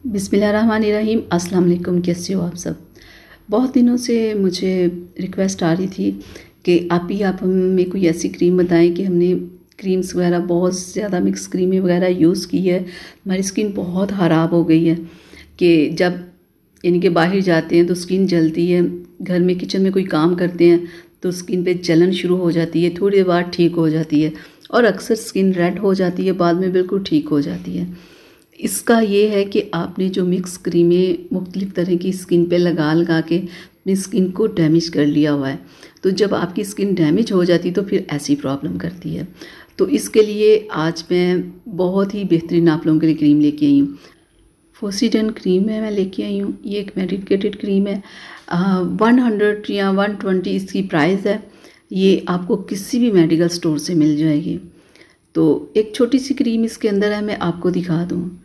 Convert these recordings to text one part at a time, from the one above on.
बिस्मिल्लाहिर्रहमानिर्रहीम। अस्सलाम वालेकुम। कैसे हो आप सब? बहुत दिनों से मुझे रिक्वेस्ट आ रही थी कि आप हमें कोई ऐसी क्रीम बताएं कि हमने क्रीम्स वगैरह बहुत ज़्यादा मिक्स क्रीमें वगैरह यूज़ की है, हमारी स्किन बहुत ख़राब हो गई है कि जब यानी कि बाहर जाते हैं तो स्किन जलती है, घर में किचन में कोई काम करते हैं तो स्किन पे जलन शुरू हो जाती है, थोड़ी देर बाद ठीक हो जाती है और अक्सर स्किन रेड हो जाती है, बाद में बिल्कुल ठीक हो जाती है। इसका ये है कि आपने जो मिक्स क्रीमें मुख्तलिफ़ तरह की स्किन पे लगा लगा के अपनी स्किन को डैमेज कर लिया हुआ है। तो जब आपकी स्किन डैमेज हो जाती तो फिर ऐसी प्रॉब्लम करती है। तो इसके लिए आज मैं बहुत ही बेहतरीन आप लोगों के लिए क्रीम लेके आई हूँ। फोसीडेन क्रीम है, मैं लेके आई हूँ। ये एक मेडिकेटेड क्रीम है। 100 या 120 इसकी प्राइस है। ये आपको किसी भी मेडिकल स्टोर से मिल जाएगी। तो एक छोटी सी क्रीम इसके अंदर है, मैं आपको दिखा दूँ।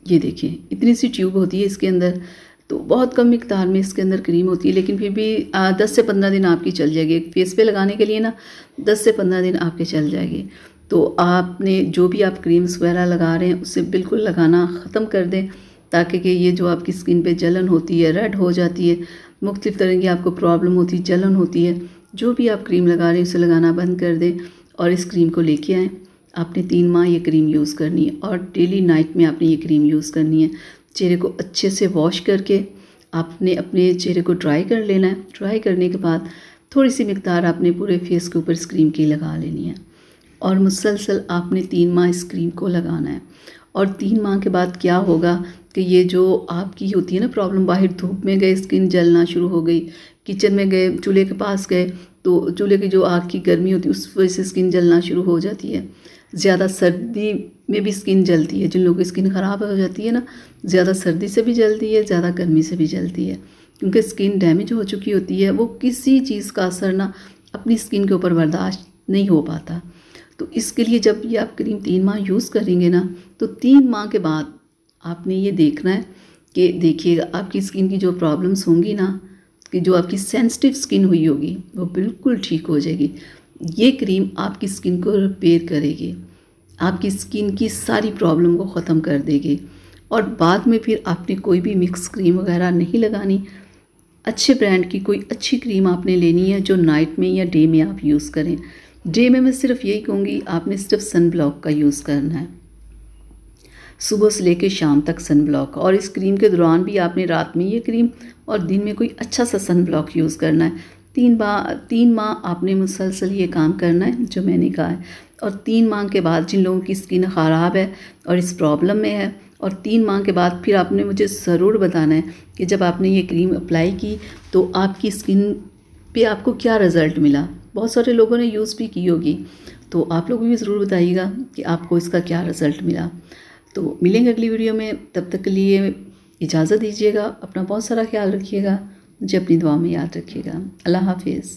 ये देखिए, इतनी सी ट्यूब होती है इसके अंदर। तो बहुत कम मिकदार में इसके अंदर क्रीम होती है, लेकिन फिर भी 10 से 15 दिन आपकी चल जाएगी। एक फेस पे लगाने के लिए ना 10 से 15 दिन आपके चल जाएगी। तो आपने जो भी आप क्रीम्स वगैरह लगा रहे हैं उससे बिल्कुल लगाना ख़त्म कर दें, ताकि कि ये जो आपकी स्किन पे जलन होती है, रेड हो जाती है, मुख्तलिफ़ तरह की आपको प्रॉब्लम होती है, जलन होती है, जो भी आप क्रीम लगा रहे हैं उसे लगाना बंद कर दें और इस क्रीम को लेके आएँ। आपने 3 माह ये क्रीम यूज़ करनी है और डेली नाइट में आपने ये क्रीम यूज़ करनी है। चेहरे को अच्छे से वॉश करके आपने अपने चेहरे को ड्राई कर लेना है। ड्राई करने के बाद थोड़ी सी मिकदार आपने पूरे फेस के ऊपर इस क्रीम की लगा लेनी है और मुसलसल आपने 3 माह इस क्रीम को लगाना है। और 3 माह के बाद क्या होगा कि ये जो आपकी होती है ना प्रॉब्लम, बाहर धूप में गए स्किन जलना शुरू हो गई, किचन में गए, चूल्हे के पास गए तो चूल्हे की जो आग की गर्मी होती है उस वजह से स्किन जलना शुरू हो जाती है। ज़्यादा सर्दी में भी स्किन जलती है। जिन लोगों की स्किन ख़राब हो जाती है ना, ज़्यादा सर्दी से भी जलती है, ज़्यादा गर्मी से भी जलती है, क्योंकि स्किन डैमेज हो चुकी होती है। वो किसी चीज़ का असर ना अपनी स्किन के ऊपर बर्दाश्त नहीं हो पाता। तो इसके लिए जब ये आप क्रीम 3 माह यूज़ करेंगे ना, तो 3 माह के बाद आपने ये देखना है कि देखिएगा आपकी स्किन की जो प्रॉब्लम्स होंगी ना, कि जो आपकी सेंसिटिव स्किन हुई होगी वो बिल्कुल ठीक हो जाएगी। ये क्रीम आपकी स्किन को रिपेयर करेगी, आपकी स्किन की सारी प्रॉब्लम को ख़त्म कर देगी और बाद में फिर आपने कोई भी मिक्स क्रीम वगैरह नहीं लगानी। अच्छे ब्रांड की कोई अच्छी क्रीम आपने लेनी है जो नाइट में या डे में आप यूज़ करें। डे में मैं सिर्फ यही कहूँगी, आपने सिर्फ सन ब्लॉक का यूज़ करना है, सुबह से लेकर शाम तक सन ब्लॉक। और इस क्रीम के दौरान भी आपने रात में ये क्रीम और दिन में कोई अच्छा सा सन ब्लॉक यूज़ करना है। 3 माह आपने मुसलसल ये काम करना है जो मैंने कहा है। और 3 माह के बाद जिन लोगों की स्किन ख़राब है और इस प्रॉब्लम में है, और 3 माह के बाद फिर आपने मुझे ज़रूर बताना है कि जब आपने ये क्रीम अप्लाई की तो आपकी स्किन पे आपको क्या रिज़ल्ट मिला। बहुत सारे लोगों ने यूज़ भी की होगी, तो आप लोग भी ज़रूर बताइएगा कि आपको इसका क्या रिज़ल्ट मिला। तो मिलेंगे अगली वीडियो में, तब तक के लिए इजाज़त दीजिएगा। अपना बहुत सारा ख्याल रखिएगा, मुझे अपनी दुआ में याद रखिएगा। अल्लाह हाफिज़।